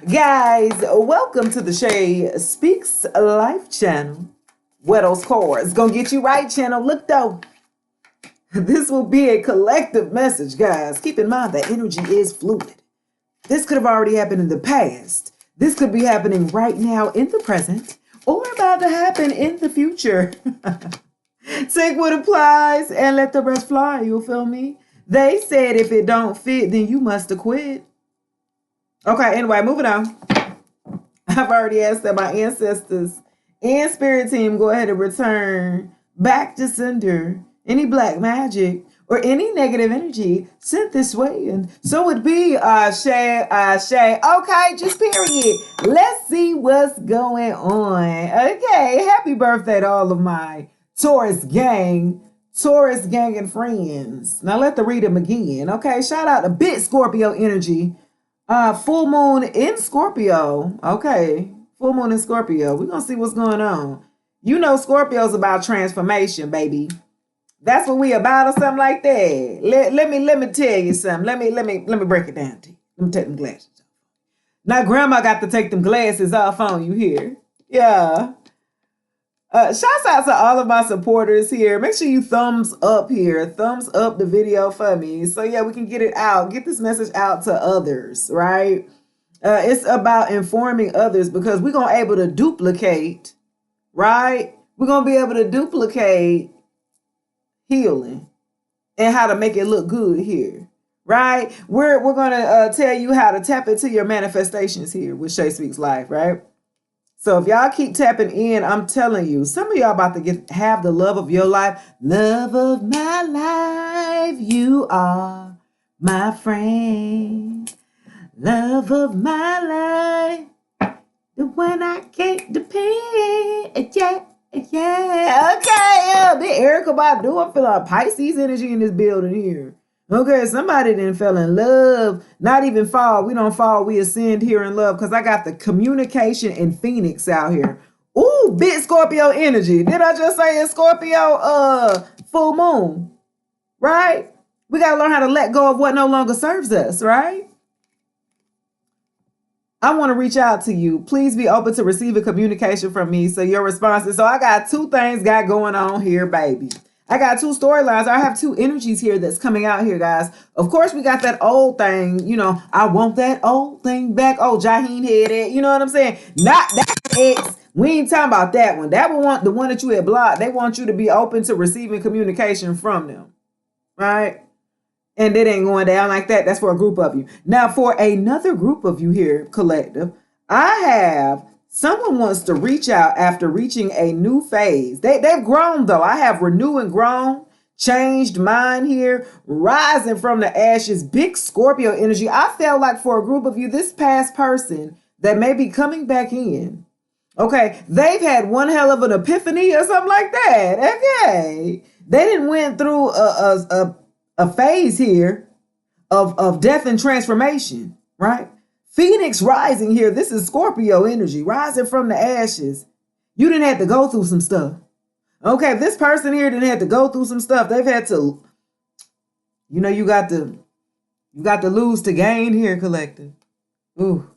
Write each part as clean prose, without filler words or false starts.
Guys, welcome to the Shay Speaks Life channel. Weddle's Core. It's gonna get you right, channel. Look though, this will be a collective message, guys. Keep in mind that energy is fluid. This could have already happened in the past. This could be happening right now in the present, or about to happen in the future. Take what applies and let the rest fly. You feel me? They said if it don't fit, then you must have quit. Okay, anyway, moving on. I've already asked that my ancestors and spirit team go ahead and return back to sender any black magic or any negative energy sent this way. And so it be Shay. Okay, just period. Let's see what's going on. Okay, happy birthday to all of my Taurus gang and friends. Now let the read them again. Okay, shout out to Big Scorpio energy. Full moon in Scorpio. Okay. Full moon in Scorpio. We're gonna see what's going on. You know Scorpio's about transformation, baby. That's what we about or something like that. Let me tell you something. Let me break it down to you. Let me take them glasses off. Now grandma got to take them glasses off on you here. Yeah. Shouts out to all of my supporters here. Make sure you thumbs up here. Thumbs up the video for me. So yeah, we can get it out. Get this message out to others, right? It's about informing others because we're going to able to duplicate, right? We're going to be able to duplicate healing and how to make it look good here, right? We're going to tell you how to tap into your manifestations here with Shay Speaks Life, right? So if y'all keep tapping in, I'm telling you, some of y'all about to have the love of your life. Love of my life, you are my friend. Love of my life, the one I can't depend. Yeah. Okay, big Erykah Badu. I feel like Pisces energy in this building here. Okay, somebody didn't fell in love. Not even fall. We don't fall. We ascend here in love because I got the communication in Phoenix out here. Ooh, big Scorpio energy. Did I just say it's Scorpio full moon? Right? We got to learn how to let go of what no longer serves us, right? I want to reach out to you. Please be open to receiving communication from me. So your responses. So I got two things got going on here, baby. I got two storylines. I have two energies here that's coming out here, guys. Of course, we got that old thing. You know, I want that old thing back. Oh, Jaheen headed. You know what I'm saying? Not that ex. We ain't talking about that one. That one, the one that you had blocked. They want you to be open to receiving communication from them, right? And it ain't going down like that. That's for a group of you. Now, for another group of you here, collective, I have someone wants to reach out after reaching a new phase. They've grown, though. I have renew and grown, changed mind here, rising from the ashes, big Scorpio energy. I felt like for a group of you, this past person that may be coming back in, okay, they've had one hell of an epiphany or something like that. Okay. They didn't went through a phase here of death and transformation, right? Phoenix rising here. This is Scorpio energy, rising from the ashes. You didn't have to go through some stuff. Okay, this person here didn't have to go through some stuff. They've had to, you know, you got to lose to gain here, collective. Ooh.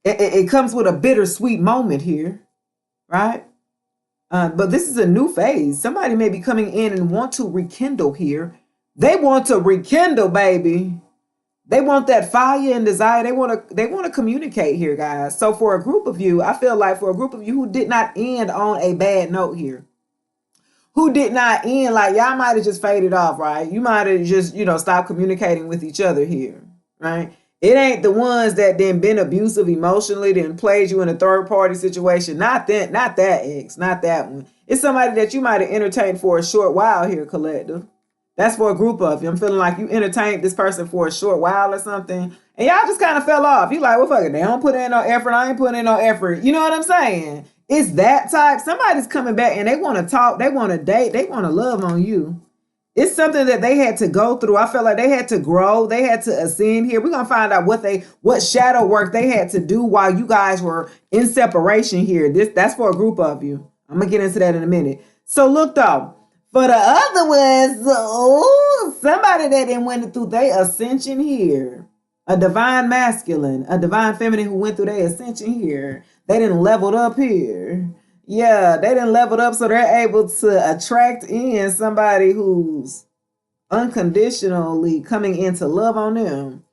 It comes with a bittersweet moment here, right? But this is a new phase. Somebody may be coming in and want to rekindle here. They want to rekindle, baby. They want that fire and desire. They want to communicate here, guys. So for a group of you, I feel like for a group of you who did not end on a bad note here, who did not end, like y'all might have just faded off, right? You might have just, stopped communicating with each other here, right? It ain't the ones that then been abusive emotionally, then played you in a third party situation. Not that ex, not that one. It's somebody that you might have entertained for a short while here, collective. That's for a group of you. I'm feeling like you entertained this person for a short while or something. And y'all just kind of fell off. You like, well, fuck it. They don't put in no effort. I ain't putting in no effort. You know what I'm saying? It's that type. Somebody's coming back and they want to talk. They want to date. They want to love on you. It's something that they had to go through. I felt like they had to grow. They had to ascend here. We're going to find out what shadow work they had to do while you guys were in separation here. That's for a group of you. I'm going to get into that in a minute. So look though. For the other ones, somebody that didn't went through their ascension here. A divine masculine, a divine feminine who went through their ascension here. They didn't leveled up here. Yeah, they didn't leveled up, so they're able to attract in somebody who's unconditionally coming in to love on them.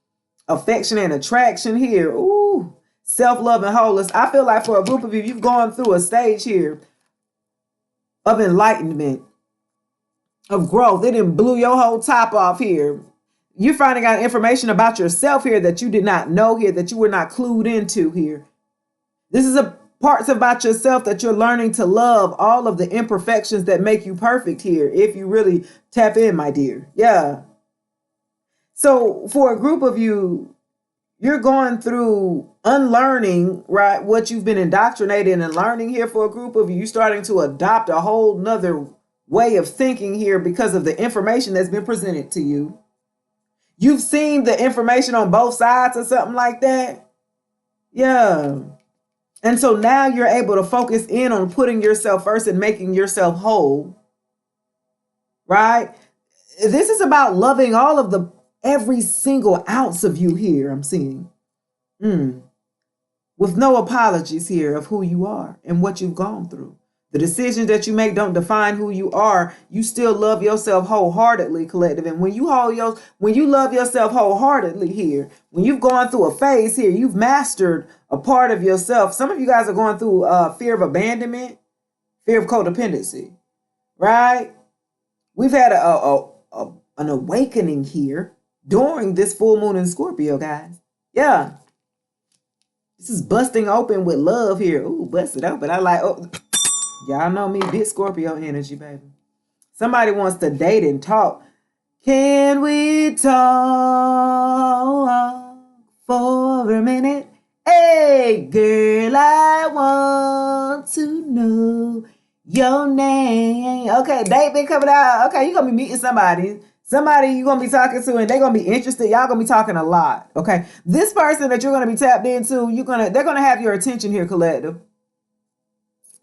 Affection and attraction here. Ooh, self-love and wholeness. I feel like for a group of you, you've gone through a stage here of enlightenment, of growth. It didn't blew your whole top off here. You're finding out information about yourself here that you did not know here, that you were not clued into here. This is a parts about yourself that you're learning to love, all of the imperfections that make you perfect here, if you really tap in, my dear. Yeah. So for a group of you, you're going through unlearning, right, what you've been indoctrinated and learning here. For a group of you, you're starting to adopt a whole nother way of thinking here because of the information that's been presented to you. You've seen the information on both sides or something like that. Yeah. And so now you're able to focus in on putting yourself first and making yourself whole. Right? This is about loving all of every single ounce of you here, I'm seeing. With no apologies here of who you are and what you've gone through. The decisions that you make don't define who you are. You still love yourself wholeheartedly, collective. And when you love yourself wholeheartedly here, when you've gone through a phase here, you've mastered a part of yourself. Some of you guys are going through fear of abandonment, fear of codependency, right? We've had an awakening here during this full moon in Scorpio, guys. Yeah. This is busting open with love here. Ooh, busted open. I like, y'all know me, big Scorpio energy, baby. Somebody wants to date and talk. Can we talk for a minute? Hey, girl, I want to know your name. Okay, date been coming out. Okay, you're going to be meeting somebody. Somebody you're going to be talking to, and they're going to be interested. Y'all going to be talking a lot, okay? This person that you're going to be tapped into, they're going to have your attention here, collective.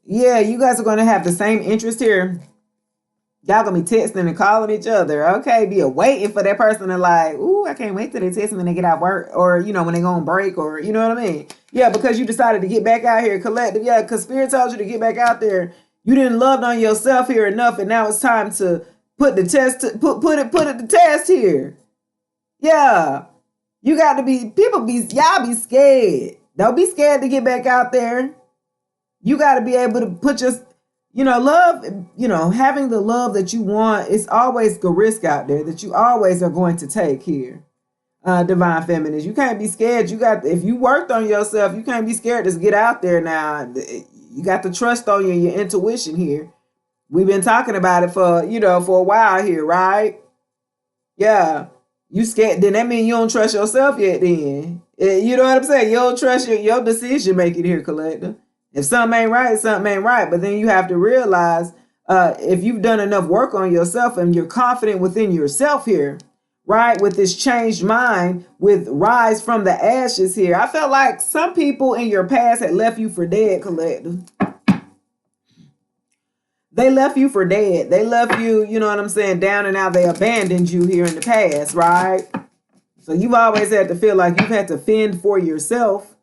Yeah, you guys are going to have the same interest here. Y'all going to be texting and calling each other, okay? Be waiting for that person to like, ooh, I can't wait till they text me when they get out work, or, when they go on break, or, you know what I mean? Yeah, because you decided to get back out here, collective. Yeah, because Spirit told you to get back out there. You didn't love on yourself here enough, and now it's time to put it to test here. Yeah. You got to y'all be scared. Don't be scared to get back out there. You got to be able to put your, love, having the love that you want. It's always a risk out there that you always are going to take here. Divine feminines. You can't be scared. If you worked on yourself, you can't be scared to get out there now. You got to trust on your intuition here. We've been talking about it for a while here, right? Yeah. You scared, then that means you don't trust yourself yet then. You know what I'm saying? You don't trust your decision making here, collector. If something ain't right, something ain't right. But then you have to realize if you've done enough work on yourself and you're confident within yourself here, right? With this changed mind, with rise from the ashes here. I felt like some people in your past had left you for dead, collector. They left you for dead. They left you, you know what I'm saying, down and out. They abandoned you here in the past, right? So you've always had to feel like you've had to fend for yourself.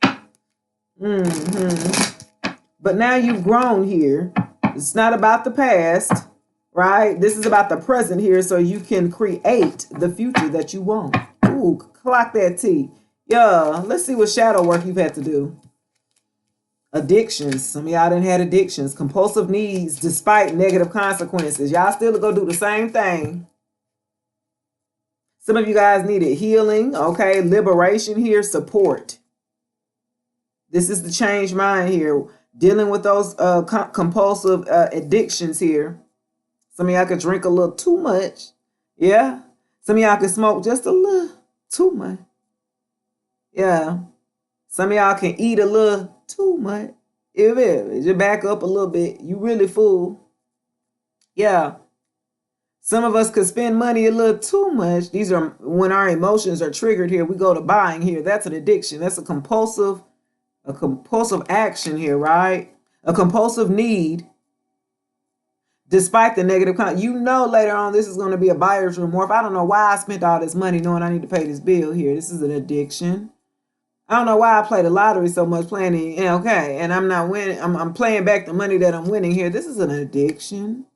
But now you've grown here. It's not about the past, right? This is about the present here, so you can create the future that you want. Ooh, clock that T. Yeah, let's see what shadow work you've had to do. Addictions. Some of y'all done had addictions. Compulsive needs despite negative consequences. Y'all still go do the same thing. Some of you guys needed healing. Okay. Liberation here. Support. This is the changed mind here. Dealing with those compulsive addictions here. Some of y'all could drink a little too much. Yeah. Some of y'all could smoke just a little too much. Yeah. Some of y'all can eat a little too much. If you back up a little bit, you really full. Yeah. Some of us could spend money a little too much. These are when our emotions are triggered here. We go to buying here. That's an addiction. That's a compulsive action here, right? A compulsive need. Despite the negative you know later on this is going to be a buyer's remorse. I don't know why I spent all this money knowing I need to pay this bill here. This is an addiction. I don't know why I play the lottery so much playing okay, and I'm not winning. I'm playing back the money that I'm winning here. This is an addiction.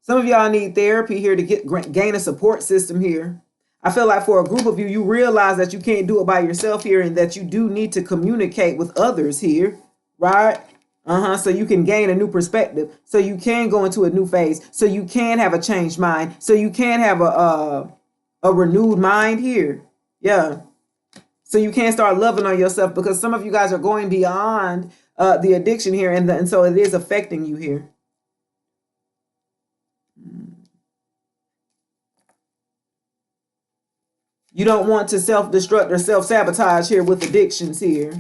Some of y'all need therapy here to gain a support system here. I feel like for a group of you, you realize that you can't do it by yourself here and that you do need to communicate with others here, right? So you can gain a new perspective, so you can go into a new phase, so you can have a changed mind, so you can have a renewed mind here. Yeah. So you can start loving on yourself, because some of you guys are going beyond the addiction here, and so it is affecting you here. You don't want to self-destruct or self-sabotage here with addictions here.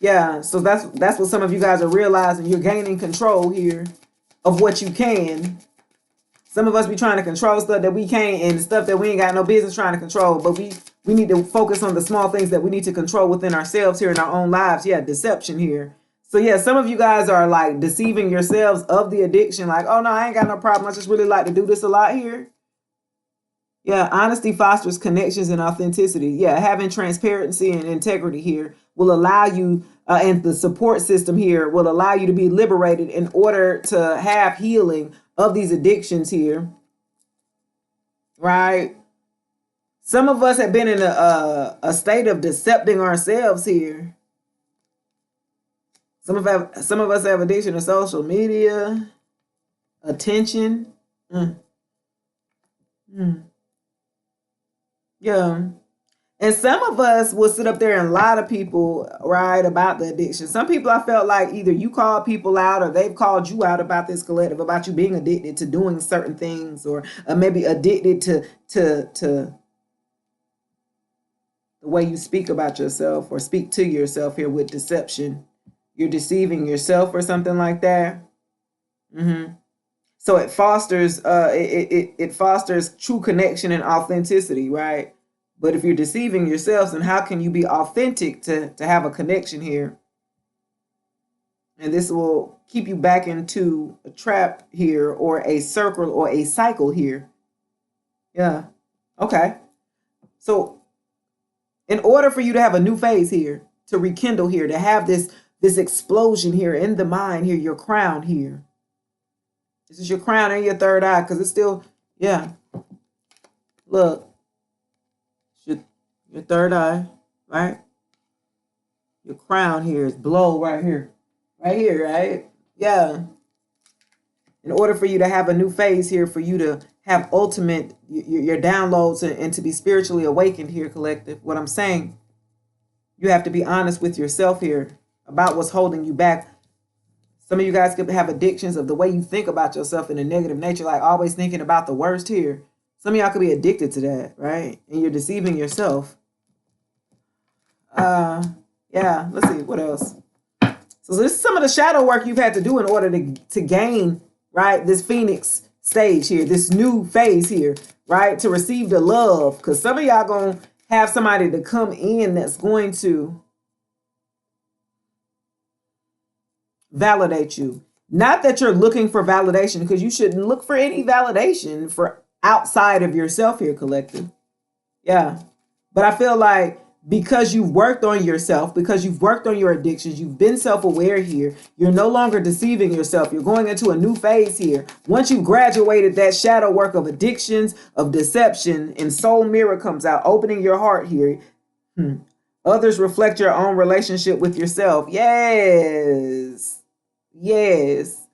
Yeah, so that's what some of you guys are realizing. You're gaining control here of what you can. Some of us be trying to control stuff that we can't, and stuff that we ain't got no business trying to control. But we need to focus on the small things that we need to control within ourselves here in our own lives. Yeah, deception here. So yeah, some of you guys are like deceiving yourselves of the addiction. Like, oh no, I ain't got no problem. I just really like to do this a lot here. Yeah, honesty fosters connections and authenticity. Yeah, having transparency and integrity here will allow you, and the support system here will allow you to be liberated in order to have healing of these addictions here. Right? Some of us have been in a state of decepting ourselves here. Some of us have addiction to social media, attention. Yeah. And some of us will sit up there and lie to people, right, about the addiction. Some people, I felt like either you called people out or they've called you out about this collective, about you being addicted to doing certain things, or maybe addicted to the way you speak about yourself or speak to yourself here with deception. You're deceiving yourself or something like that. So it fosters it fosters true connection and authenticity, right? But if you're deceiving yourselves, then how can you be authentic to have a connection here? And this will keep you back into a trap here, or a circle, or a cycle here. Yeah. Okay. So in order for you to have a new phase here, to rekindle here, to have this explosion here in the mind here, your crown here. This is your crown and your third eye, because it's still, yeah. Look. Your third eye, right? Your crown here is below right here. Right here, right? Yeah. In order for you to have a new phase here, for you to have ultimate, your downloads, and to be spiritually awakened here, collective, what I'm saying, you have to be honest with yourself here about what's holding you back. Some of you guys could have addictions of the way you think about yourself in a negative nature, like always thinking about the worst here. Some of y'all could be addicted to that, right? And you're deceiving yourself. Yeah, let's see, what else? So this is some of the shadow work you've had to do in order to gain, right, this Phoenix stage here, this new phase here, right, to receive the love. Because some of y'all going to have somebody to come in that's going to validate you. Not that you're looking for validation, because you shouldn't look for any validation for outside of yourself here, collective. Yeah. But I feel like because you've worked on yourself, because you've worked on your addictions, you've been self-aware here, you're no longer deceiving yourself. You're going into a new phase here. Once you've graduated that shadow work of addictions, of deception, and soul mirror comes out, opening your heart here. Others reflect your own relationship with yourself. Yes. Yes.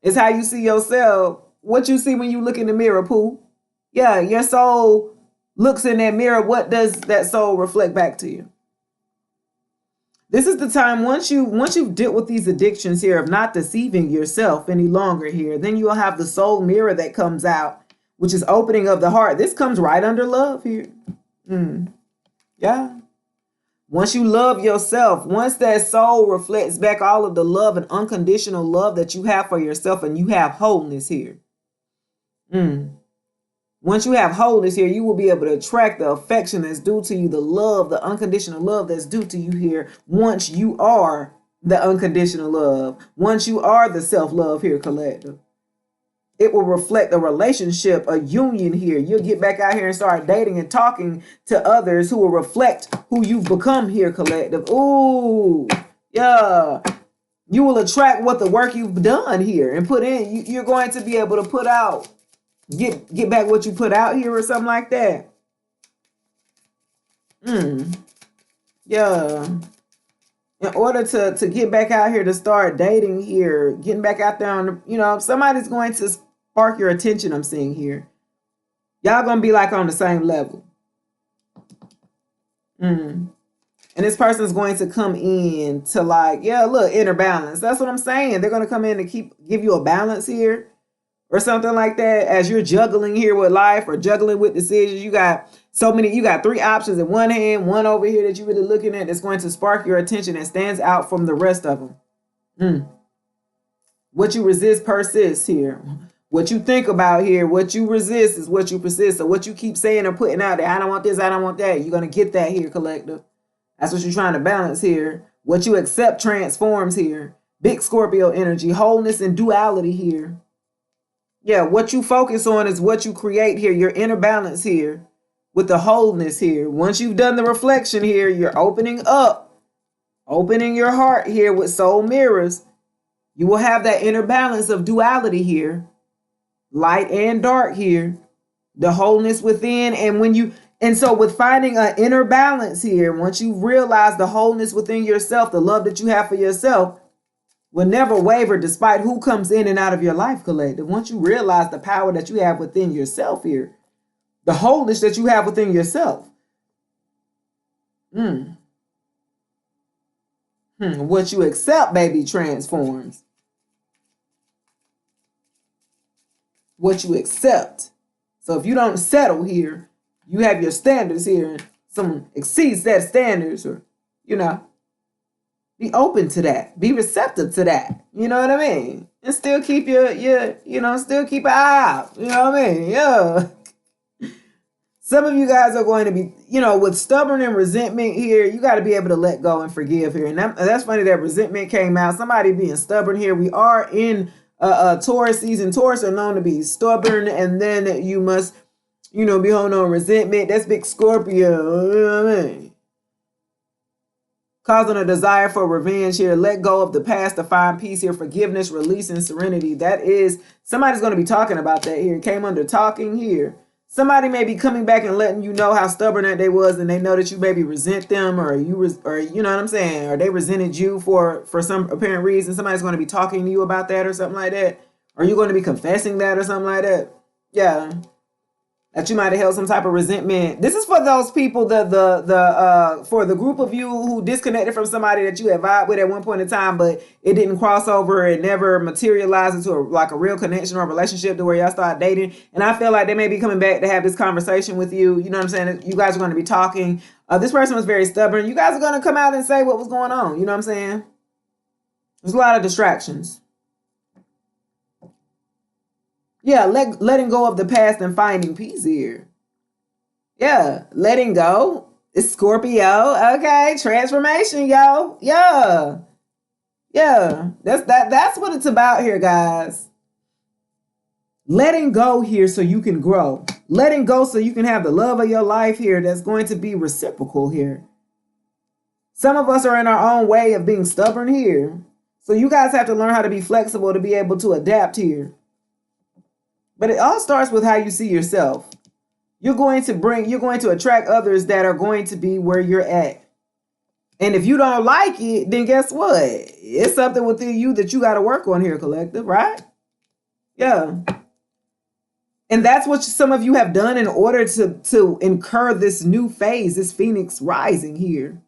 It's how you see yourself. What you see when you look in the mirror, Pooh. Yeah, your soul looks in that mirror. What does that soul reflect back to you? This is the time, once you've dealt with these addictions here of not deceiving yourself any longer here, then you'll have the soul mirror that comes out, which is opening of the heart. This comes right under love here. Yeah. Once you love yourself, once that soul reflects back all of the love and unconditional love that you have for yourself, and you have wholeness here. Once you have wholeness here, you will be able to attract the affection that's due to you, the love, the unconditional love that's due to you here, once you are the unconditional love. Once you are the self-love here, collective, it will reflect a relationship, a union here. You'll get back out here and start dating and talking to others who will reflect who you've become here, collective. Ooh, yeah. You will attract what the work you've done here and put in. You're going to be able to put out, get back what you put out here or something like that. Yeah. In order to get back out here to start dating here, getting back out there on the, somebody's going to spark your attention, I'm seeing here. Y'all gonna be like on the same level. And this person's going to come in to like, yeah, look, inner balance. That's what I'm saying. They're gonna come in to give you a balance here or something like that. As you're juggling here with life or juggling with decisions, you got you got 3 options in one hand, one over here that you're really looking at that's going to spark your attention and stands out from the rest of them. What you resist persists here. What you think about here, what you resist is what you persist. So what you keep saying or putting out there, I don't want this, I don't want that. You're going to get that here, collective. That's what you're trying to balance here. What you accept transforms here. Big Scorpio energy, wholeness and duality here. Yeah, what you focus on is what you create here. Your inner balance here with the wholeness here. Once you've done the reflection here, you're opening up, opening your heart here with soul mirrors. You will have that inner balance of duality here. Light and dark here, the wholeness within. And so with finding an inner balance here, once you realize the wholeness within yourself, the love that you have for yourself will never waver despite who comes in and out of your life, collective. Once you realize the power that you have within yourself here, the wholeness that you have within yourself. What you accept, baby, transforms. What you accept. So if you don't settle here, you have your standards here, and someone exceeds that standards, or be open to that, be receptive to that. You know what I mean? And still keep still keep an eye out. You know what I mean? Yeah. Some of you guys are going to be, with stubborn and resentment here, you got to be able to let go and forgive here. And that's funny that resentment came out. Somebody being stubborn here. We are in Taurus season. Taurus are known to be stubborn, and then you must, be holding on resentment. That's big Scorpio. You know what I mean? Causing a desire for revenge here. Let go of the past to find peace here. Forgiveness, release, and serenity. That is, somebody's going to be talking about that here. It came under talking here. Somebody may be coming back and letting you know how stubborn that they was, and they know that you maybe resent them, or you know what I'm saying, or they resented you for some apparent reason. Somebody's going to be talking to you about that or something like that. Or you're going to be confessing that or something like that. Yeah. That you might have held some type of resentment. This is for those people, for the group of you who disconnected from somebody that you had vibed with at one point in time, but it didn't cross over and never materialized into a real connection or a relationship to where y'all start dating. And I feel like they may be coming back to have this conversation with you. You know what I'm saying? You guys are going to be talking. This person was very stubborn. You guys are going to come out and say what was going on. You know what I'm saying? There's a lot of distractions. Yeah, letting go of the past and finding peace here. Yeah, letting go. It's Scorpio. Okay, transformation, yo. Yeah. Yeah, that's what it's about here, guys. Letting go here so you can grow. Letting go so you can have the love of your life here that's going to be reciprocal here. Some of us are in our own way of being stubborn here. So you guys have to learn how to be flexible to be able to adapt here. But it all starts with how you see yourself. You're going to attract others that are going to be where you're at. And if you don't like it, then guess what? It's something within you that you got to work on here, collective, right? Yeah. And that's what some of you have done in order to incur this new phase, this Phoenix rising here.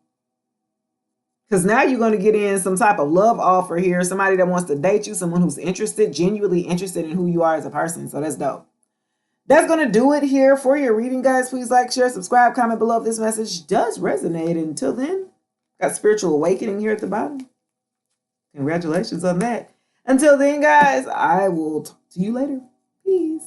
Because now you're going to get in some type of love offer here. Somebody that wants to date you. Someone who's interested, genuinely interested in who you are as a person. So that's dope. That's going to do it here for your reading, guys. Please like, share, subscribe, comment below if this message does resonate. Until then, got Spiritual Awakening here at the bottom. Congratulations on that. Until then, guys, I will talk to you later. Peace.